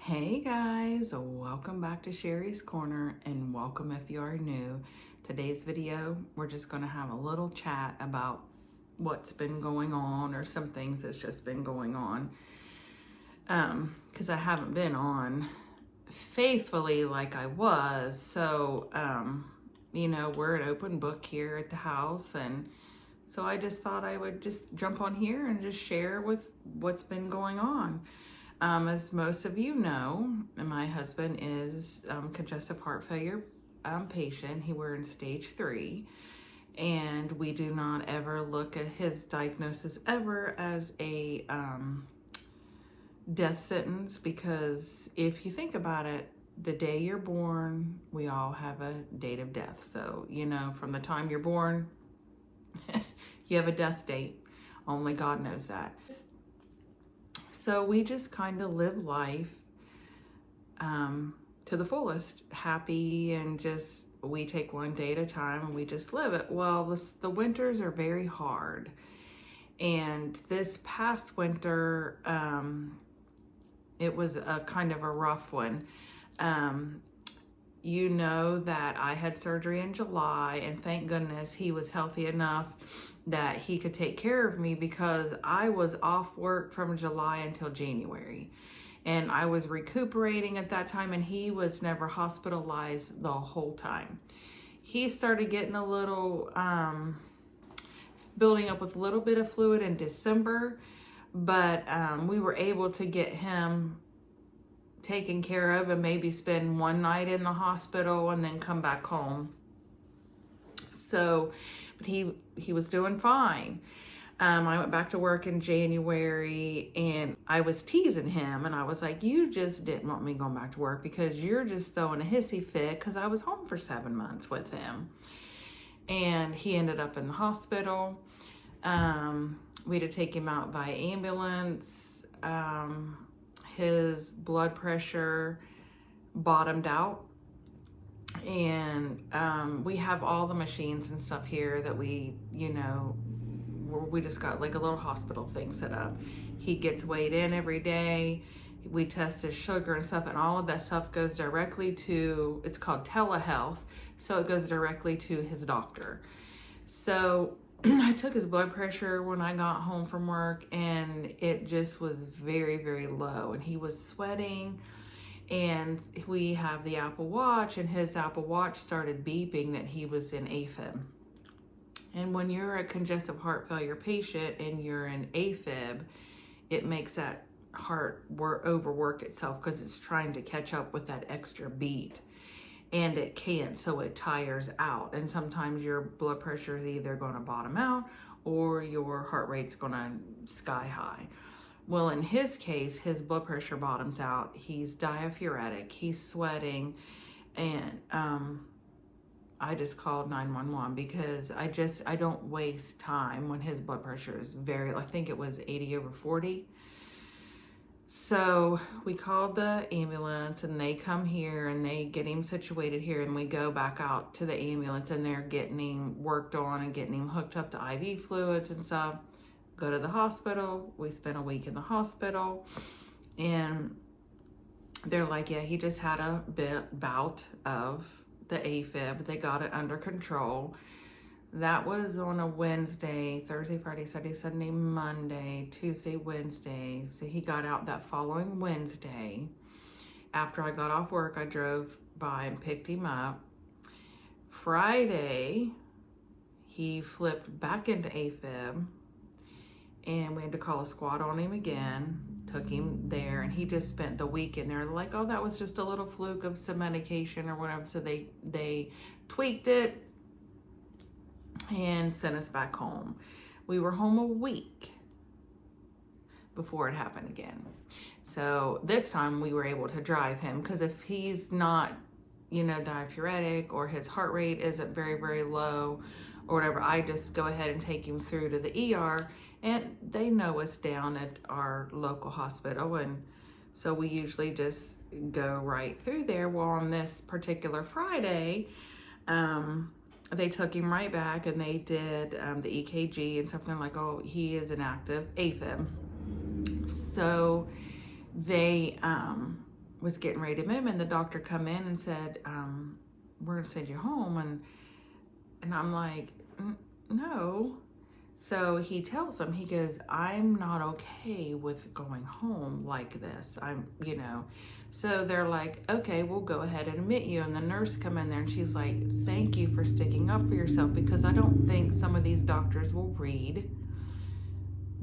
Hey guys, welcome back to Sherry's Corner and welcome if you are new. Today's video, we're just going to have a little chat about what's been going on or some things that's just been going on. Because I haven't been on faithfully like I was. So, we're an open book here at the house, and so I just thought I would just jump on here and just share with what's been going on. As most of you know, my husband is congestive heart failure patient. We're in stage 3, and we do not ever look at his diagnosis ever as a death sentence, because if you think about it, the day you're born, we all have a date of death. So, from the time you're born, you have a death date. Only God knows that. So we just kind of live life to the fullest, happy, and just we take one day at a time and we just live it. Well, the winters are very hard. And this past winter, it was a kind of a rough one. You know that I had surgery in July, and thank goodness he was healthy enough that he could take care of me, because I was off work from July until January. And I was recuperating at that time, and he was never hospitalized the whole time. He started getting a little, building up with a little bit of fluid in December, but we were able to get him taken care of and maybe spend one night in the hospital and then come back home. So, but he was doing fine. I went back to work in January, and I was teasing him, and I was like, you just didn't want me going back to work because you're just throwing a hissy fit, because I was home for 7 months with him. And he ended up in the hospital. We had to take him out by ambulance. His blood pressure bottomed out. And we have all the machines and stuff here that we just got like a little hospital thing set up. He gets weighed in every day. We test his sugar and stuff, and all of that stuff goes directly to, it's called telehealth, so it goes directly to his doctor. So I took his blood pressure when I got home from work, and it just was very, very low, and he was sweating. And we have the Apple Watch, and his Apple Watch started beeping that he was in AFib. And when you're a congestive heart failure patient and you're in AFib, it makes that heart overwork itself, because it's trying to catch up with that extra beat. And it can't, so it tires out. And sometimes your blood pressure is either going to bottom out or your heart rate's going to sky high. Well, in his case, his blood pressure bottoms out. He's diaphoretic, he's sweating, and I just called 911, because I don't waste time when his blood pressure is I think it was 80/40. So we called the ambulance, and they come here and they get him situated here, and we go back out to the ambulance, and they're getting him worked on and getting him hooked up to IV fluids and stuff. Go to the hospital. We spent a week in the hospital, and they're like, yeah, he just had a bout of the AFib. They got it under control. That was on a Wednesday, Thursday, Friday, Saturday, Sunday, Monday, Tuesday, Wednesday. So he got out that following Wednesday. After I got off work, I drove by and picked him up. Friday, he flipped back into AFib, and we had to call a squad on him again. Took him there, and he just spent the week in there. Like, oh, that was just a little fluke of some medication or whatever. So they tweaked it and sent us back home. We were home a week before it happened again. So this time we were able to drive him, because if he's not, diaphoretic, or his heart rate isn't very, very low or whatever, I just go ahead and take him through to the ER, and they know us down at our local hospital, and so we usually just go right through there. Well, on this particular Friday, they took him right back, and they did the EKG and something like, oh, he is an active AFib. So they was getting ready to move, and the doctor come in and said, we're going to send you home. And I'm like, no. So he tells them, he goes, I'm not okay with going home like this. So they're like, okay, we'll go ahead and admit you. And the nurse come in there and she's like, thank you for sticking up for yourself, because I don't think some of these doctors will read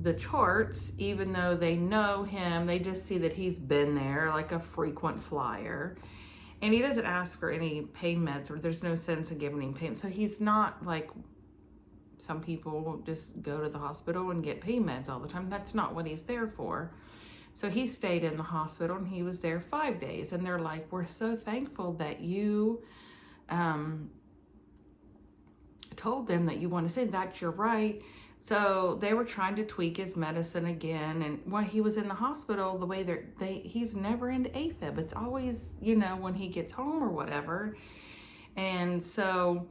the charts, even though they know him. They just see that he's been there, like a frequent flyer. And he doesn't ask for any pain meds, or there's no sense in giving him pain. So he's not like some people just go to the hospital and get pain meds all the time. That's not what he's there for. So he stayed in the hospital, and he was there 5 days. And they're like, we're so thankful that you told them that you want to say that. You're right. So they were trying to tweak his medicine again. And when he was in the hospital, the way he's never into AFib. It's always, when he gets home or whatever. And so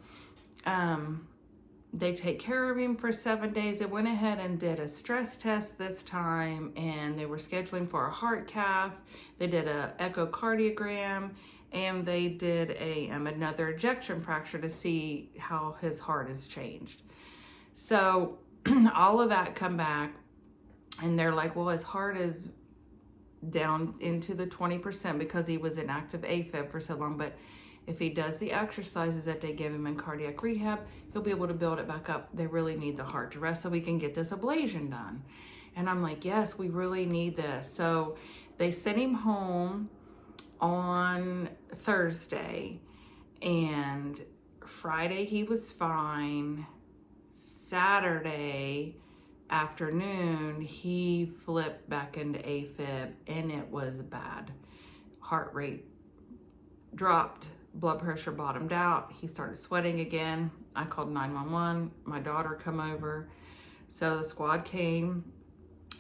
they take care of him for 7 days. They went ahead and did a stress test this time, and they were scheduling for a heart cath. They did a echocardiogram, and they did another ejection fraction to see how his heart has changed. So all of that come back, and they're like, well, his heart is down into the 20% because he was in active AFib for so long. But if he does the exercises that they give him in cardiac rehab, he'll be able to build it back up. They really need the heart to rest so we can get this ablation done. And I'm like, yes, we really need this. So they sent him home on Thursday, and Friday he was fine. Saturday afternoon, he flipped back into AFib, and it was bad. Heart rate dropped, blood pressure bottomed out. He started sweating again. I called 911. My daughter come over. So the squad came,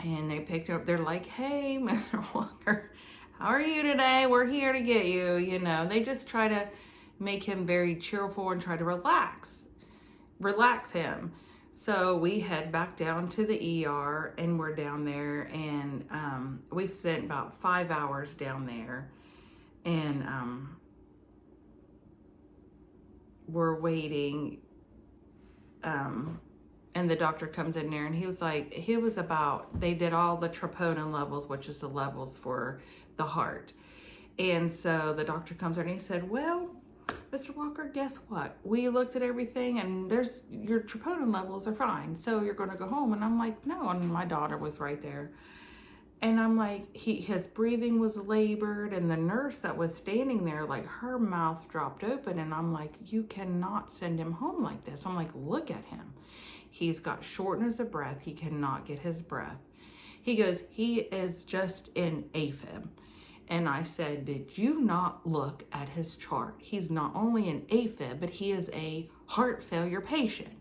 and they picked him up. They're like, hey, Mr. Walker, how are you today? We're here to get you. They just try to make him very cheerful and try to relax him. So we head back down to the ER, and we're down there, and we spent about 5 hours down there, and we're waiting, and the doctor comes in there, and they did all the troponin levels, which is the levels for the heart. And so the doctor comes in and he said, well, Mr. Walker, guess what? We looked at everything, and your troponin levels are fine, so you're going to go home. And I'm like, no. And my daughter was right there. And I'm like, his breathing was labored, and the nurse that was standing there, like, her mouth dropped open. And I'm like, you cannot send him home like this. I'm like, look at him. He's got shortness of breath. He cannot get his breath. He goes, he is just in AFib. And I said, did you not look at his chart? He's not only an AFib, but he is a heart failure patient.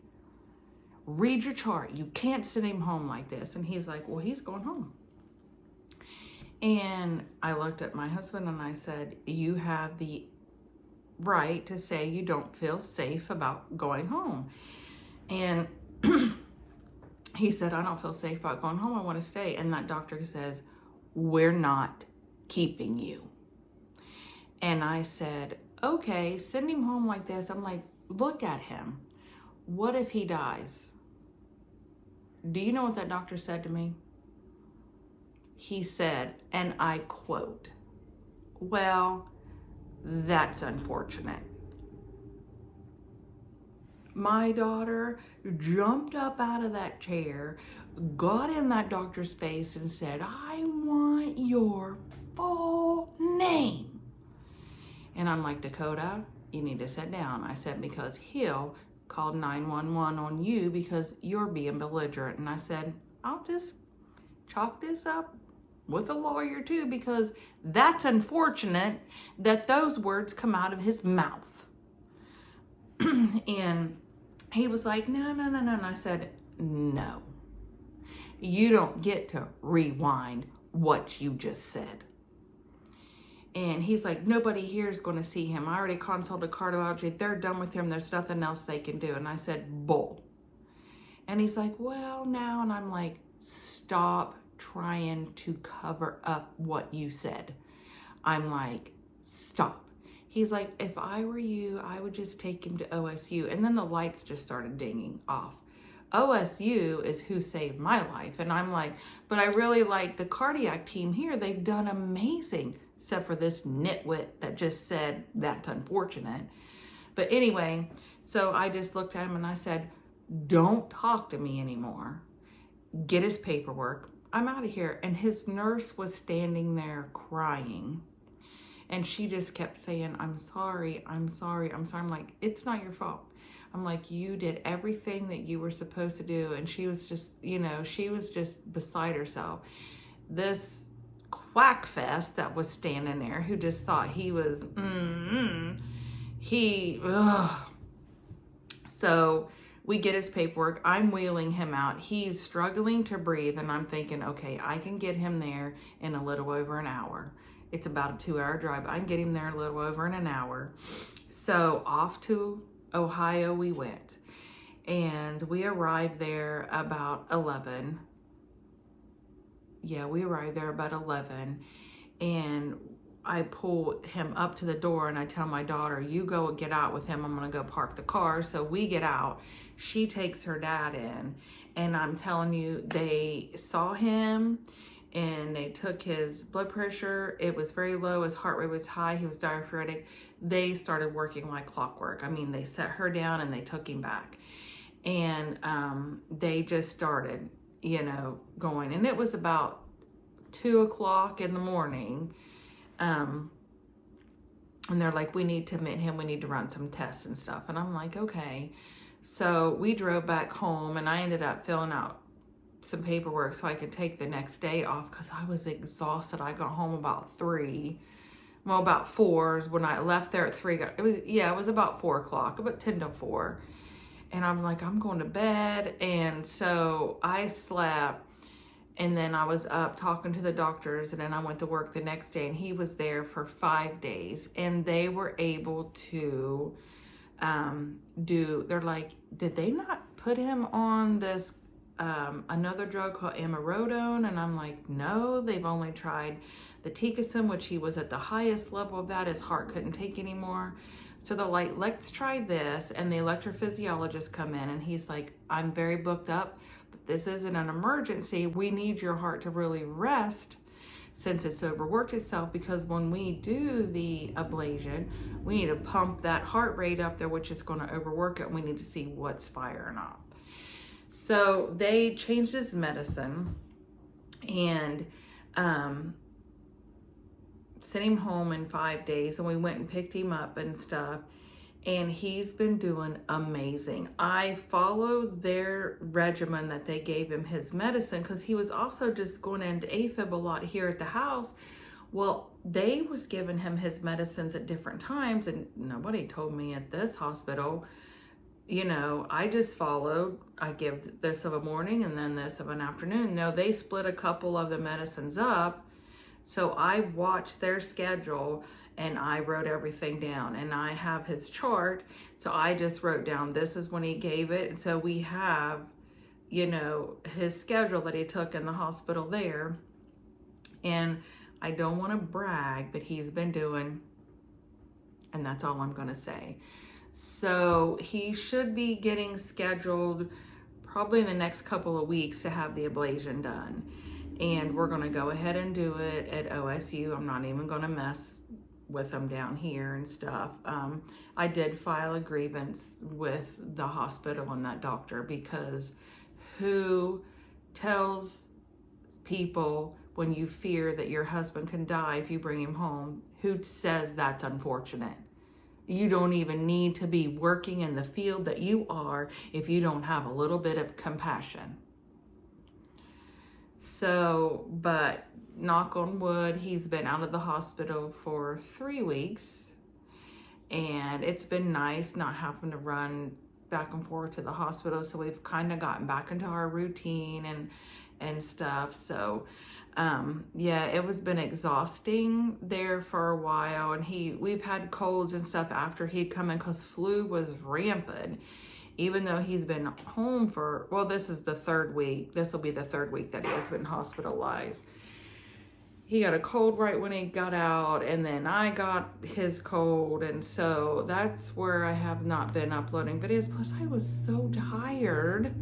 Read your chart. You can't send him home like this. And he's like, well, he's going home. And I looked at my husband and I said, you have the right to say you don't feel safe about going home. And he said, I don't feel safe about going home. I want to stay. And that doctor says, we're not keeping you. And I said, okay, send him home like this. I'm like, look at him. What if he dies? Do you know what that doctor said to me? He said, and I quote, well, that's unfortunate. My daughter jumped up out of that chair, got in that doctor's face and said, I want your full name. And I'm like, Dakota, you need to sit down. I said, because he'll call 911 on you because you're being belligerent. And I said, I'll just chalk this up with a lawyer too, because that's unfortunate that those words come out of his mouth. And he was like, no. And I said, no, you don't get to rewind what you just said. And he's like, nobody here is going to see him. I already consulted cardiology. They're done with him. There's nothing else they can do. And I said, bull. And he's like, well, now. And I'm like, stop trying to cover up what you said. I'm like, stop. He's like, if I were you, I would just take him to OSU. And then the lights just started dinging off. OSU is who saved my life. And I'm like, but I really like the cardiac team here. They've done amazing, except for this nitwit that just said that's unfortunate. But anyway, so I just looked at him and I said, don't talk to me anymore. Get his paperwork. I'm out of here. And his nurse was standing there crying. And she just kept saying, I'm sorry, I'm sorry, I'm sorry. I'm like, it's not your fault. I'm like, you did everything that you were supposed to do. And she was just, you know, she was just beside herself. This quack fest that was standing there, who just thought he was, So we get his paperwork. I'm wheeling him out. He's struggling to breathe. And I'm thinking, okay, I can get him there in a little over an hour. It's about a 2-hour drive. I can get him there a little over in an hour. So off to Ohio we went. And we arrived there about 11. Yeah, we arrived there about 11. And I pull him up to the door and I tell my daughter, you go get out with him. I'm going to go park the car. So we get out. She takes her dad in. And I'm telling you, they saw him and they took his blood pressure. It was very low. His heart rate was high. He was diaphoretic. They started working like clockwork. I mean, they set her down and they took him back. And they just started, you know, going. And it was about 2 o'clock in the morning. And they're like, we need to admit him. We need to run some tests and stuff. And I'm like, okay. So we drove back home and I ended up filling out some paperwork so I could take the next day off because I was exhausted. I got home about 3. Well, about 4 when I left there at 3. It was about 4 o'clock, about 10 to 4. And I'm like, I'm going to bed. And so I slept. And then I was up talking to the doctors, and then I went to work the next day, and he was there for 5 days. And they were able to they're like, did they not put him on this another drug called amiodarone? And I'm like, no, they've only tried the Ticasum, which he was at the highest level of that. His heart couldn't take anymore. So they're like, let's try this. And the electrophysiologist come in, and he's like, I'm very booked up. This isn't an emergency. We need your heart to really rest since it's overworked itself, because when we do the ablation, we need to pump that heart rate up there, which is going to overwork it. And we need to see what's firing off. So they changed his medicine and sent him home in 5 days. And we went and picked him up and stuff. And he's been doing amazing. I followed their regimen that they gave him his medicine, because he was also just going into AFib a lot here at the house. Well, they was giving him his medicines at different times, and nobody told me at this hospital. You know, I just followed. I give this of a morning and then this of an afternoon. No, they split a couple of the medicines up. So I watched their schedule and I wrote everything down, and I have his chart. So I just wrote down, this is when he gave it. And so we have, you know, his schedule that he took in the hospital there. And I don't want to brag, but he's been doing, and that's all I'm going to say. So he should be getting scheduled probably in the next couple of weeks to have the ablation done. And we're going to go ahead and do it at OSU. I'm not even going to mess with them down here and stuff. I did file a grievance with the hospital and that doctor, because who tells people when you fear that your husband can die if you bring him home? Who says that's unfortunate? You don't even need to be working in the field that you are if you don't have a little bit of compassion. So, but knock on wood, he's been out of the hospital for 3 weeks, and it's been nice not having to run back and forth to the hospital. So we've kind of gotten back into our routine and stuff. So yeah, it was been exhausting there for a while, and we've had colds and stuff after he'd come in, because flu was rampant. Even though he's been home for, well, this is the 3rd week. This will be the 3rd week that he has been hospitalized. he got a cold right when he got out, and then I got his cold, and so that's where I have not been uploading videos. Plus I was so tired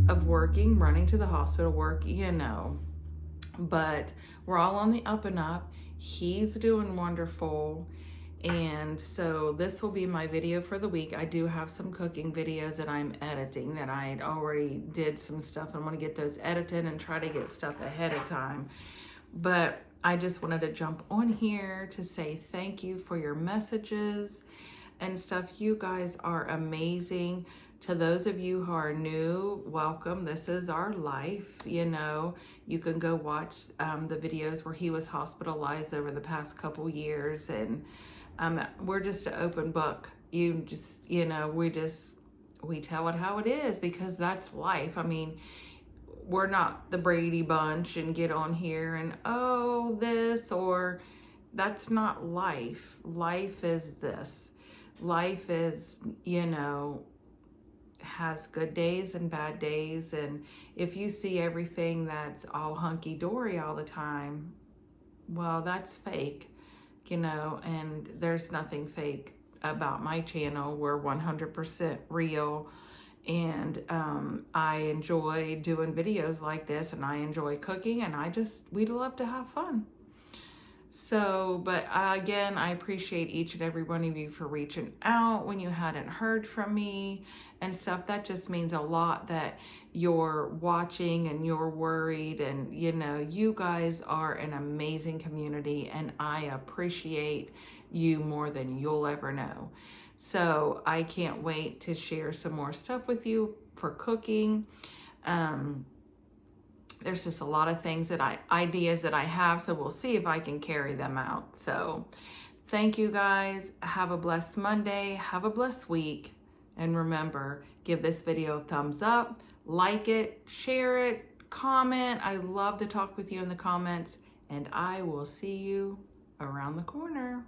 of working, running to the hospital, work, you know. But we're all on the up and up. He's doing wonderful. And so this will be my video for the week. I do have some cooking videos that I'm editing that I had already did some stuff. I'm going to get those edited and try to get stuff ahead of time. But I just wanted to jump on here to say thank you for your messages and stuff. You guys are amazing. To those of you who are new, welcome. This is our life. You know, you can go watch the videos where he was hospitalized over the past couple years, and we're just an open book. You just, you know, we tell it how it is, because that's life. I mean, we're not the Brady Bunch and get on here and, oh, this, or that's not life. Life is this. Life is, you know, has good days and bad days. And if you see everything that's all hunky-dory all the time, well, that's fake, you know, and there's nothing fake about my channel. We're 100% real. And I enjoy doing videos like this, and I enjoy cooking, and we'd love to have fun. So, but again, I appreciate each and every one of you for reaching out when you hadn't heard from me and stuff. That just means a lot that you're watching and you're worried, and you know, you guys are an amazing community, and I appreciate you more than you'll ever know. So I can't wait to share some more stuff with you for cooking. There's just a lot of things ideas that I have, so we'll see if I can carry them out. So thank you guys. Have a blessed Monday. Have a blessed week. And remember, give this video a thumbs up, like it, share it, comment. I love to talk with you in the comments, and I will see you around the corner.